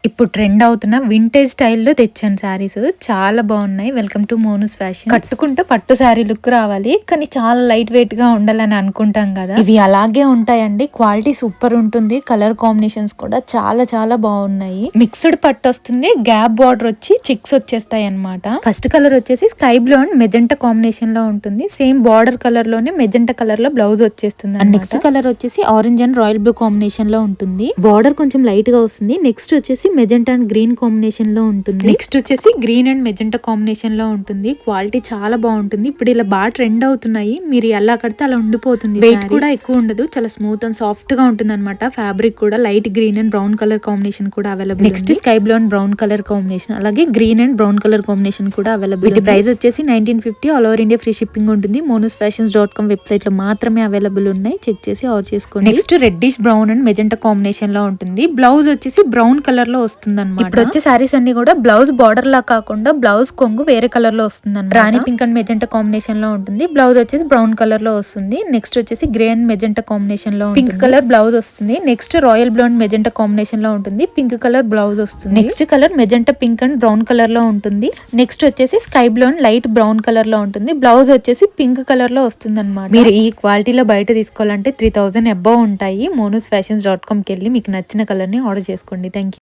ఇప్పుడు ట్రెండ్ అవుతున్న వింటేజ్ స్టైల్లో తెచ్చాను శారీస్. చాలా బాగున్నాయి. Welcome to Monu's fashion. కట్టుకుంటే పట్టు శారీ లుక్ రావాలి, కానీ చాలా లైట్ వెయిట్ గా ఉండాలని అనుకుంటాం కదా, ఇవి అలాగే ఉంటాయండి. క్వాలిటీ సూపర్ ఉంటుంది. కలర్ కాంబినేషన్స్ కూడా చాలా చాలా బాగున్నాయి. మిక్స్డ్ పట్టు వస్తుంది, గ్యాప్ బార్డర్ వచ్చి చిక్స్ వచ్చేస్తాయి అన్నమాట. ఫస్ట్ కలర్ వచ్చేసి sky blue and magenta combination లో ఉంటుంది. సేమ్ బార్డర్ కలర్ లోనే మెజెంటా కలర్ లో బ్లౌజ్ వచ్చేస్తుంది. అండ్ నెక్స్ట్ కలర్ వచ్చేసి orange and royal blue combination లో ఉంటుంది. బార్డర్ కొంచెం లైట్ గా వస్తుంది. నెక్స్ట్ వచ్చేసి మెజెంటా అండ్ గ్రీన్ కాంబినేషన్ లో ఉంటుంది. నెక్స్ట్ వచ్చేసి గ్రీన్ అండ్ మెజెంటా కాంబినేషన్ లో ఉంటుంది. క్వాలిటీ చాలా బాగుంటుంది. ఇప్పుడు ఇలా బాగా ట్రెండ్ అవుతున్నాయి. మీరు ఎలా కడితే అలా ఉండిపోతుంది. వెయిట్ కూడా ఎక్కువ ఉండదు. చాలా స్మూత్ అండ్ సాఫ్ట్ గా ఉంటుంది అనమాట. ఫ్యాబ్రిక్ కూడా light green and brown colour combination కూడా available. Next sky blue and brown colour combination, అలాగే green and brown colour combination కూడా అవైలబుల్. వీటి ప్రైస్ వచ్చేసి 1950. All over India free shipping ఉంటుంది. monusfashions.com వెబ్సైట్ లో మాత్రమే అవైలబుల్ ఉన్నాయి. చెక్ చేసి ఆర్డర్ చేసుకోండి. Next reddish brown and magenta combination లో ఉంటుంది. బ్లౌజ్ వచ్చేసి బ్రౌన్ కలర్ లో వస్తుంది అనమాట. ఇప్పుడు వచ్చే సారీస్ అన్ని కూడా బ్లౌజ్ బార్డర్ లా కాకుండా బ్లౌజ్ కొంగు వేరే కలర్ లో వస్తుంది అనమాట. రాణి పింక్ అండ్ మెజెంటా కాంబినేషన్ లో ఉంటుంది. బ్లౌజ్ వచ్చేసి బ్రౌన్ కలర్ లో వస్తుంది. నెక్స్ట్ వచ్చేసి గ్రే అండ్ మెజెంటా కాంబినేషన్ లో పింక్ కలర్ బ్లౌజ్ వస్తుంది. Next royal blue and magenta combination లో ఉంటుంది. పింక్ కలర్ బ్లౌజ్ వస్తుంది. Next colour magenta pink and brown colour లో ఉంటుంది. నెక్స్ట్ వచ్చేసి sky blue and light brown colour లో ఉంటుంది. బ్లౌజ్ వచ్చేసి పింక్ కలర్ లో వస్తుంది అనమాట. మీరు ఈ క్వాలిటీలో బయట తీసుకోవాలంటే 3000 అబౌవ్ ఉంటాయి. monusfashions.com కి వెళ్ళి మీకు నచ్చిన కలర్ ని ఆర్డర్ చేసుకోండి. Thank you.